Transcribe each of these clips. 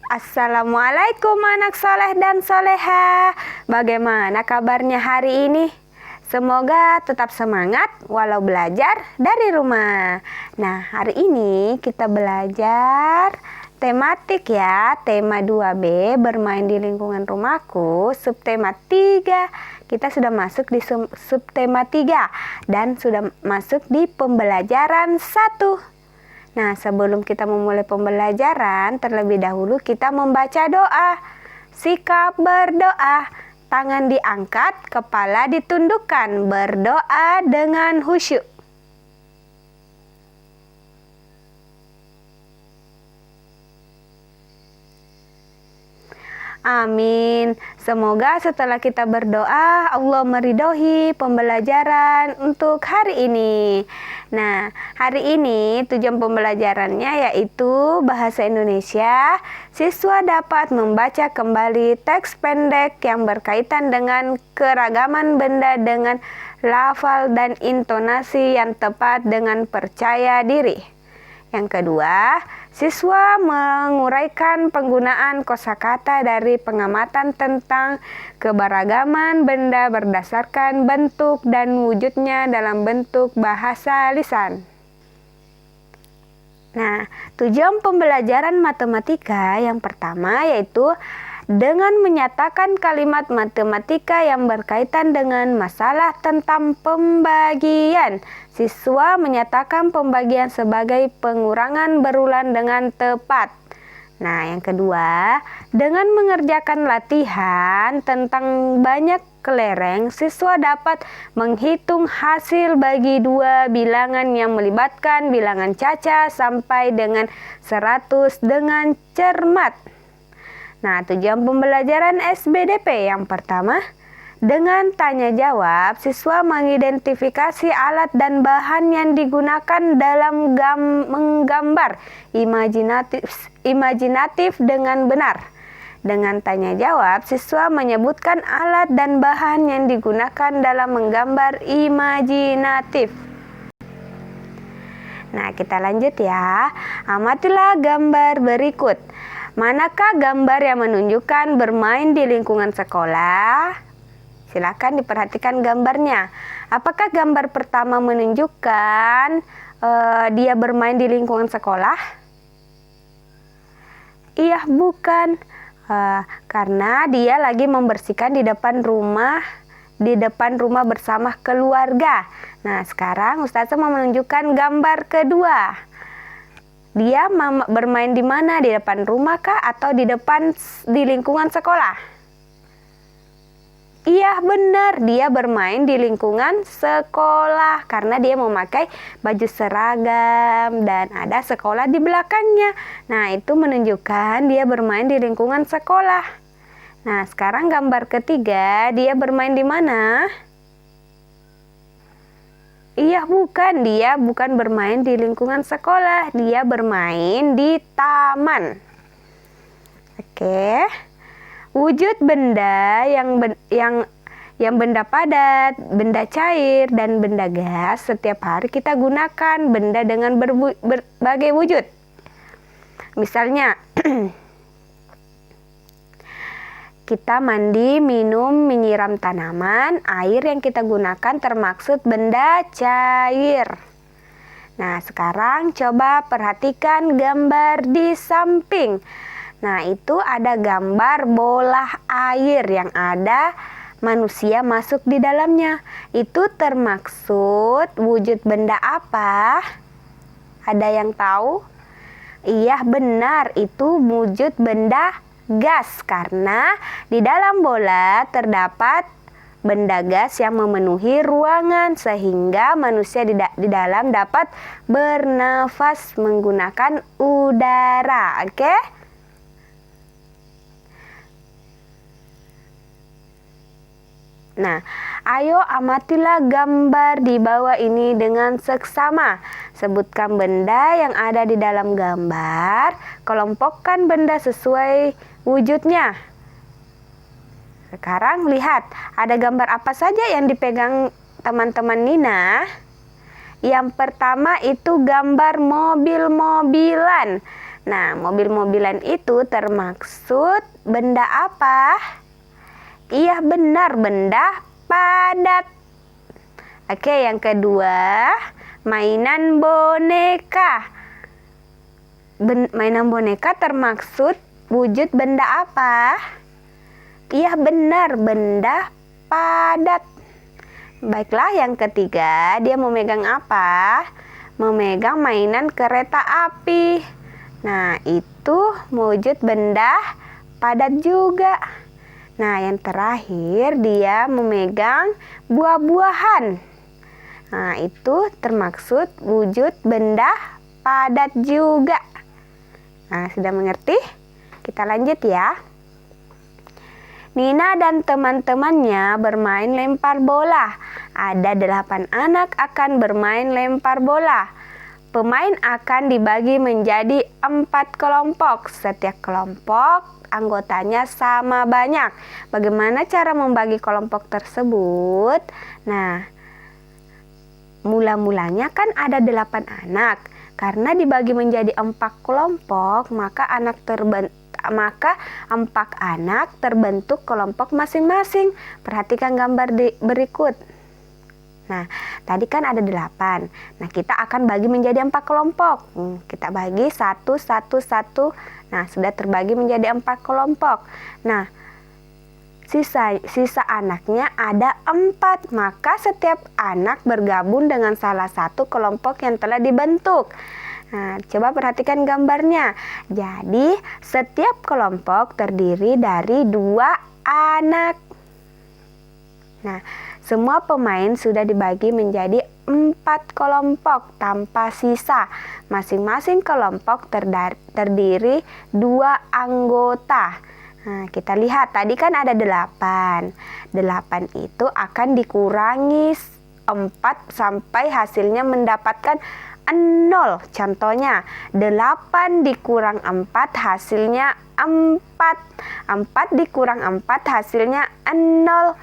Assalamualaikum anak soleh dan soleha. Bagaimana kabarnya hari ini? Semoga tetap semangat walau belajar dari rumah. Nah, hari ini kita belajar tematik ya. Tema 2B bermain di lingkungan rumahku. Subtema 3. Kita sudah masuk di subtema 3 dan sudah masuk di pembelajaran 1. Nah, sebelum kita memulai pembelajaran, terlebih dahulu kita membaca doa. Sikap berdoa, tangan diangkat, kepala ditundukkan, berdoa dengan khusyuk. Amin. Semoga setelah kita berdoa, Allah meridhoi pembelajaran untuk hari ini. Nah, hari ini tujuan pembelajarannya yaitu bahasa Indonesia. Siswa dapat membaca kembali teks pendek yang berkaitan dengan keragaman benda dengan lafal dan intonasi yang tepat dengan percaya diri. Yang kedua, siswa menguraikan penggunaan kosakata dari pengamatan tentang keberagaman benda berdasarkan bentuk dan wujudnya dalam bentuk bahasa lisan. Nah, tujuan pembelajaran matematika yang pertama yaitu dengan menyatakan kalimat matematika yang berkaitan dengan masalah tentang pembagian. Siswa menyatakan pembagian sebagai pengurangan berulang dengan tepat. Nah, yang kedua, dengan mengerjakan latihan tentang banyak kelereng, siswa dapat menghitung hasil bagi dua bilangan yang melibatkan bilangan caca sampai dengan 100 dengan cermat. Nah, tujuan pembelajaran SBDP yang pertama, dengan tanya jawab, siswa mengidentifikasi alat dan bahan yang digunakan dalam menggambar imajinatif dengan benar. Dengan tanya jawab, siswa menyebutkan alat dan bahan yang digunakan dalam menggambar imajinatif. Nah, kita lanjut ya. Amatilah gambar berikut. Manakah gambar yang menunjukkan bermain di lingkungan sekolah? Silakan diperhatikan gambarnya. Apakah gambar pertama menunjukkan dia bermain di lingkungan sekolah? Iya, bukan. Karena dia lagi membersihkan di depan rumah bersama keluarga. Nah, sekarang Ustazah mau menunjukkan gambar kedua. Dia bermain di mana? Di depan rumah kah atau di lingkungan sekolah? Iya, benar, dia bermain di lingkungan sekolah karena dia memakai baju seragam dan ada sekolah di belakangnya. Nah, itu menunjukkan dia bermain di lingkungan sekolah. Nah, sekarang gambar ketiga, dia bermain di mana? Iya, bukan. Dia bukan bermain di lingkungan sekolah. Dia bermain di taman. Oke. Wujud benda yang benda padat, benda cair, dan benda gas setiap hari kita gunakan benda dengan berbagai wujud. Misalnya, kita mandi, minum, menyiram tanaman, air yang kita gunakan termaksud benda cair. Nah, sekarang coba perhatikan gambar di samping. Nah, itu ada gambar bola air yang ada manusia masuk di dalamnya. Itu termaksud wujud benda apa? Ada yang tahu? Iya, benar, itu wujud benda gas karena di dalam bola terdapat benda gas yang memenuhi ruangan sehingga manusia di dalam dapat bernafas menggunakan udara. Oke? Nah, ayo amatilah gambar di bawah ini dengan seksama. Sebutkan benda yang ada di dalam gambar, kelompokkan benda sesuai wujudnya. Sekarang lihat, ada gambar apa saja yang dipegang teman-teman Nina? Yang pertama itu gambar mobil-mobilan. Nah, mobil-mobilan itu termaksud benda apa? Iya benar, benda padat. Oke, yang kedua, mainan boneka. Mainan boneka termaksud wujud benda apa? Iya benar, benda padat. Baiklah, yang ketiga, dia memegang apa? Memegang mainan kereta api. Nah, itu wujud benda padat juga. Nah, yang terakhir, dia memegang buah-buahan. Nah, itu termaksud wujud benda padat juga. Nah, sudah mengerti? Kita lanjut ya. Nina dan teman-temannya bermain lempar bola. Ada 8 anak akan bermain lempar bola. Pemain akan dibagi menjadi 4 kelompok. Setiap kelompok anggotanya sama banyak. Bagaimana cara membagi kelompok tersebut? Nah, mula-mulanya kan ada 8 anak. Karena dibagi menjadi 4 kelompok, maka 4 anak terbentuk kelompok masing-masing. Perhatikan gambar berikut. Nah, tadi kan ada 8. Nah, kita akan bagi menjadi 4 kelompok. Kita bagi 1, 1, 1. Nah, sudah terbagi menjadi 4 kelompok. Nah, sisa anaknya ada 4. Maka setiap anak bergabung dengan salah satu kelompok yang telah dibentuk. Nah, coba perhatikan gambarnya. Jadi, setiap kelompok terdiri dari 2 anak. Nah, semua pemain sudah dibagi menjadi 4 kelompok tanpa sisa. Masing-masing kelompok terdiri 2 anggota. Nah, kita lihat tadi kan ada 8. 8 itu akan dikurangi 4 sampai hasilnya mendapatkan 0. Contohnya, 8 dikurang 4 hasilnya 4. 4 dikurang 4 hasilnya 0.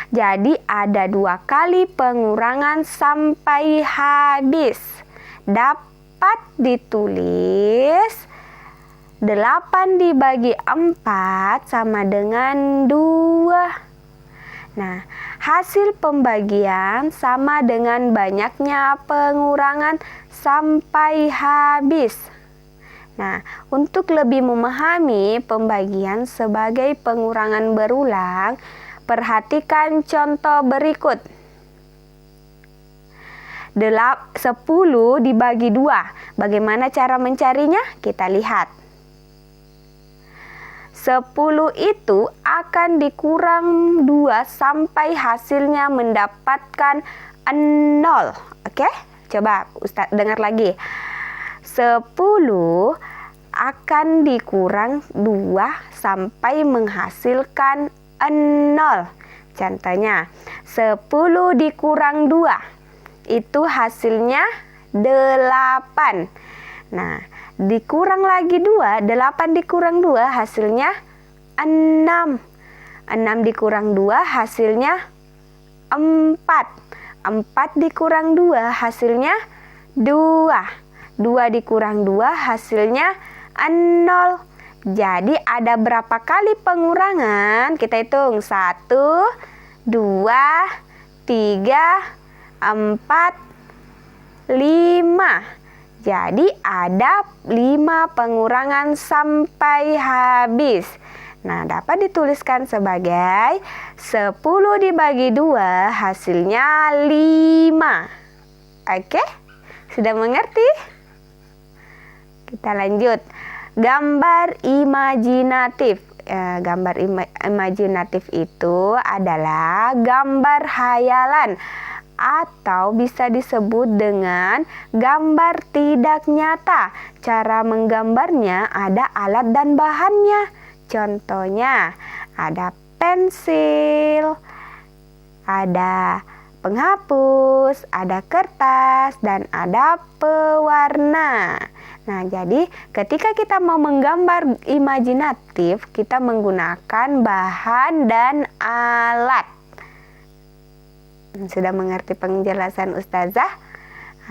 Jadi ada 2 kali pengurangan sampai habis. Dapat ditulis 8 dibagi 4 sama dengan 2. Nah, hasil pembagian sama dengan banyaknya pengurangan sampai habis. Nah, untuk lebih memahami pembagian sebagai pengurangan berulang, perhatikan contoh berikut. 10 dibagi 2. Bagaimana cara mencarinya? Kita lihat. 10 itu akan dikurang 2 sampai hasilnya mendapatkan 0. Oke? Coba Ustaz dengar lagi. 10 akan dikurang 2 sampai menghasilkan 0. Contohnya, 10 dikurang 2. Itu hasilnya 8. Nah, dikurang lagi 2, 8 dikurang 2 hasilnya 6. 6 dikurang 2 hasilnya 4. 4 dikurang 2 hasilnya 2. 2 dikurang 2 hasilnya 0. Jadi ada berapa kali pengurangan? Kita hitung. 1, 2, 3, 4, 5. Jadi ada 5 pengurangan sampai habis. Nah, dapat dituliskan sebagai 10 dibagi 2 hasilnya 5. Oke? Sudah mengerti? Kita lanjut. Gambar imajinatif. Gambar imajinatif itu adalah gambar hayalan atau bisa disebut dengan gambar tidak nyata. Cara menggambarnya ada alat dan bahannya. Contohnya, ada pensil, ada penghapus, ada kertas, dan ada pewarna. Nah, jadi ketika kita mau menggambar imajinatif, kita menggunakan bahan dan alat. Sudah mengerti penjelasan Ustazah?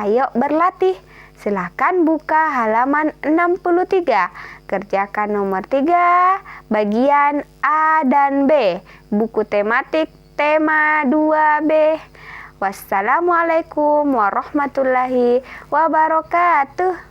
Ayo berlatih. Silahkan buka halaman 63. Kerjakan nomor 3, bagian A dan B. Buku tematik tema 2B. Wassalamualaikum warahmatullahi wabarakatuh.